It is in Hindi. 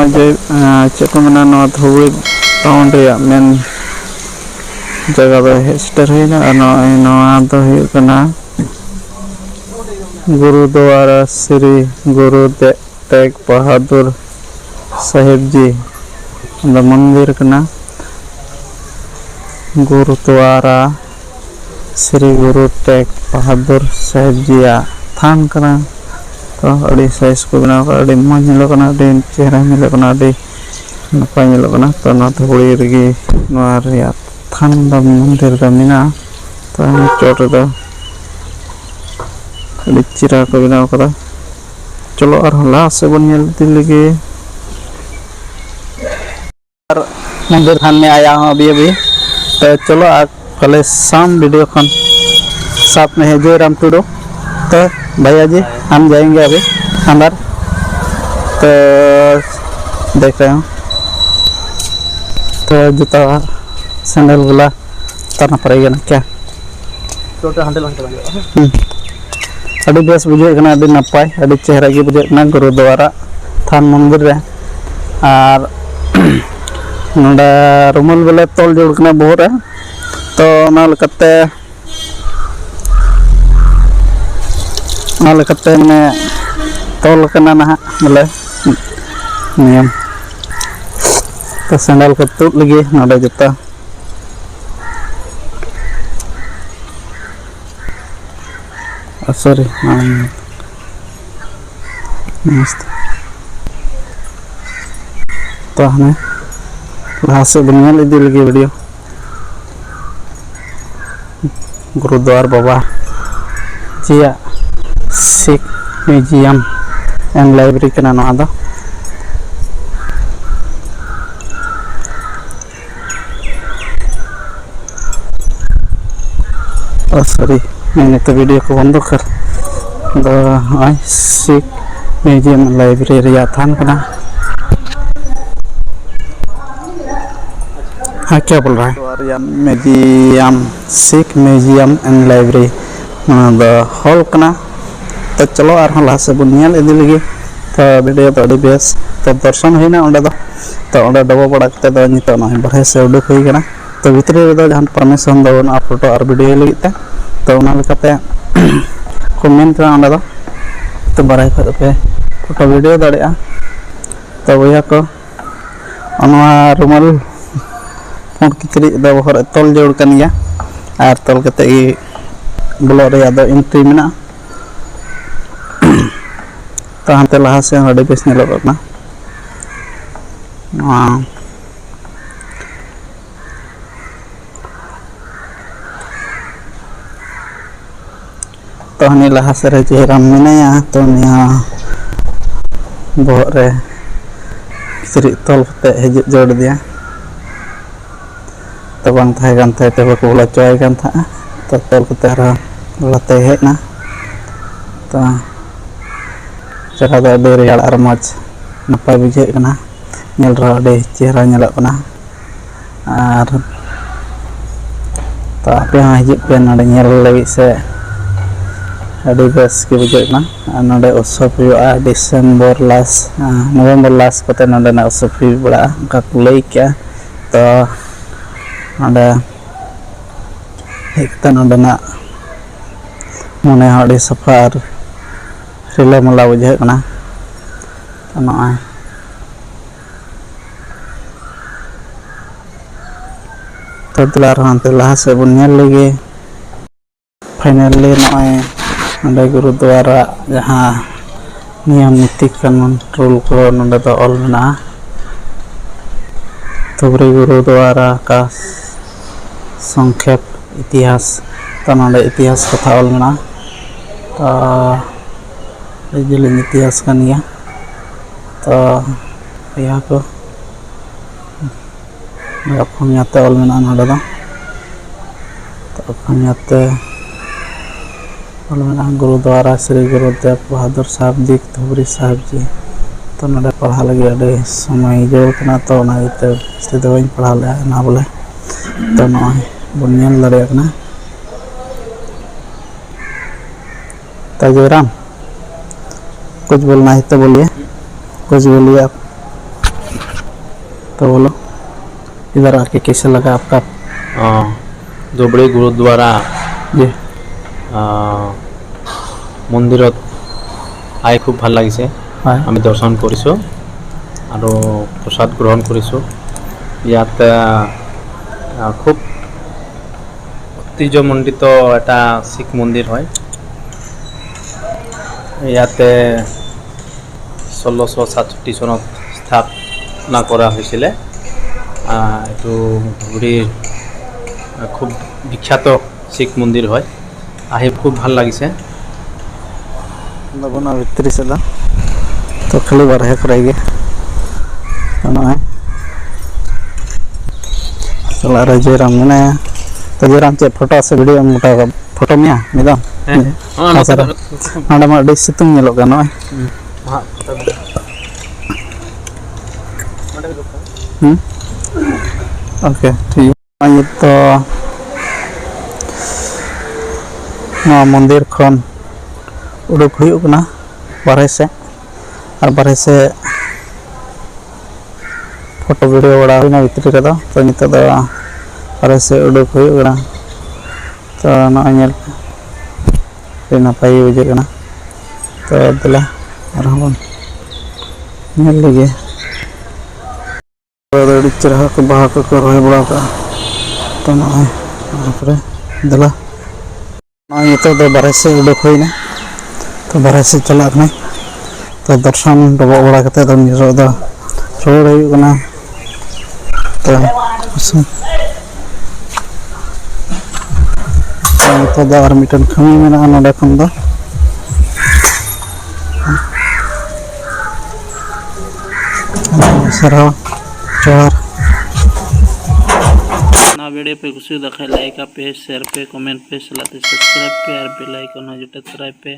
जे चेक को मना धुबड़ी टाउन मेन जगह दो हेस्टर होना गुरुद्वारा श्री गुरु तेग बहादुर साहिब जी मंदिर करना गुरुद्वारा श्री गुरु तेग बहादुर साहिब जी थान करना तो अड़ी साइज को बनाव अड़ी मज मिलोना अड़ी चेहरा मिलोना अड़ी नपाय मिलोना तो ना धुबड़ी रेगी थान मंदिर मेना तो चोट रे अड़ी चिरा को बनाव करा चलो और लास्ट से बन लगे मंदिर थान में आया हूँ अभी तो चलो कल शाम वीडियो खान साथ में है जयराम टुडू तो भैया जी हम जाएंगे अभी अंदर तो देख रहे हो तो जूता सैंडल वाला उतारना पड़ेगा ना क्या अभी बेस बुझे नपाय अभी चेहरा की बुझे गुरुद्वारा थान मंदिर रे और नोडा रुमाल बेले तोल जोड़ना बहुत है तो मैंने तोल करना ना बोले नियम तो सैंडल को तुद लगे नोडे जूता सॉरी तो हमें लास्ट से बनियान इदी लगे वीडियो गुरुद्वारा बाबा जिया सिख म्यूजियम एंड लाइब्रेरी के ना दो सॉरी मैंने तो वीडियो को बंद कर दो सिख म्यूजियम लाइब्रेरी थान करना हाँ क्या बोल रहा है museum Sikh museum and library hall करना तो चलो और लास्ट से बन इदी लगे तो वीडियो तो अड़ी बेस तो दर्शन होना तो डबो बड़ा नित बारे से उडुक होना तो भितरी जहां परमिशन दो फोटो और वीडियो लगे तो कमेंट तो बारे पे फोटो वीडियो दाड़ा तो भैया को रुमाल पुंड किचरी बहर तोल जोड़ कर और तोल कते ब्लॉक एंट्री में तो हाते लहा से अड़ी बेस नेलोगना तो हनी लहा से चेहरा मेनाया तो बहर रे किचरी तोल हज जोड़ दिया तो बांग को बोला चोय तो तोल लाते हेना तो जगह दो रेड़ और मज नपाय बुझे चेहरा और तो आपे हजूपे लगे से अड़ी बेस के बुझे ना उत्सव हुआ डिसेम्बर लास्ट नवम्बर लास्ट कते ना उत्सव हुई बड़ा को लई क्या तो हेकते ना मने अड़ी सफा और रिला मला बुझे ना तो दिलार हांते लहा से बन लगे फाइनली नए गुरुद्वारा जहाँ नियम नीति कानून रूल को तो ऑल में धुबड़ी गुरुद्वारा का संक्षेप इतिहास तो इतिहास कथा ऑल में तो जेलिंग इतिहास तो यह को अफमियाते ऑल में तो अफमियाते गुरुद्वारा श्री गुरु तेग बहादुर साहब जी धुबड़ी साहब जी तो ना पढ़ा लगे अभी समय जोड़ करना तो स्थिति बी पढ़ा लेना बोले तो नॉय बन दाड़ा तो जयराम कुछ बोलना है तो बोलिए कुछ बोलिए आप। तो बोलो इधर आके कैसे लगा आपका? ধুবুৰী গুৰুদ্বাৰা जी মন্দিৰত আই খুব ভাল লাগিছে। হয় আমি দৰ্শন কৰিছোঁ আৰু প্ৰসাদ গ্ৰহণ কৰিছোঁ। ইয়াত খুব ঐতিহ্যমণ্ডিত এটা শিখ মন্দিৰ হয়। ইয়াতে 1667 চনত স্থাপনা কৰা হৈছিলে। এইটো ধুবুৰীৰ খুব বিখ্যাত শিখ মন্দিৰ হয়। আহি খুব ভাল লাগিছে। लगना भित्री से तो खाली बारह करेंगे चला रहे जयराम मैंने तो जयराम चे फोटो से वीडियो मोटा फोटो में मिदा हाँ मा सितुंग लोग ओके ठीक है तो मंदिर खन उड़ूक हुई बारह से और बारह से फोटो वीडियो बड़ा हुई भितरी रे तो नित बारह से उड़ूक हुई तो नई नपाय बुझे तो दिला बन लगे चेहरा को बाहा को रही बड़ा तो नए दिला नित बारह से उड़ूक हुई तो बारह से चला तो दर्शन डबो बड़ा रोड होना तो और मिटन खामी में नोडे खन दो सराव जोहार ना वीडियो पे कुछ दिखाई लाइक पे शेयर पे कमेंट पे सलाते सब्सक्राइब पे और बेल आइकन हो जो पे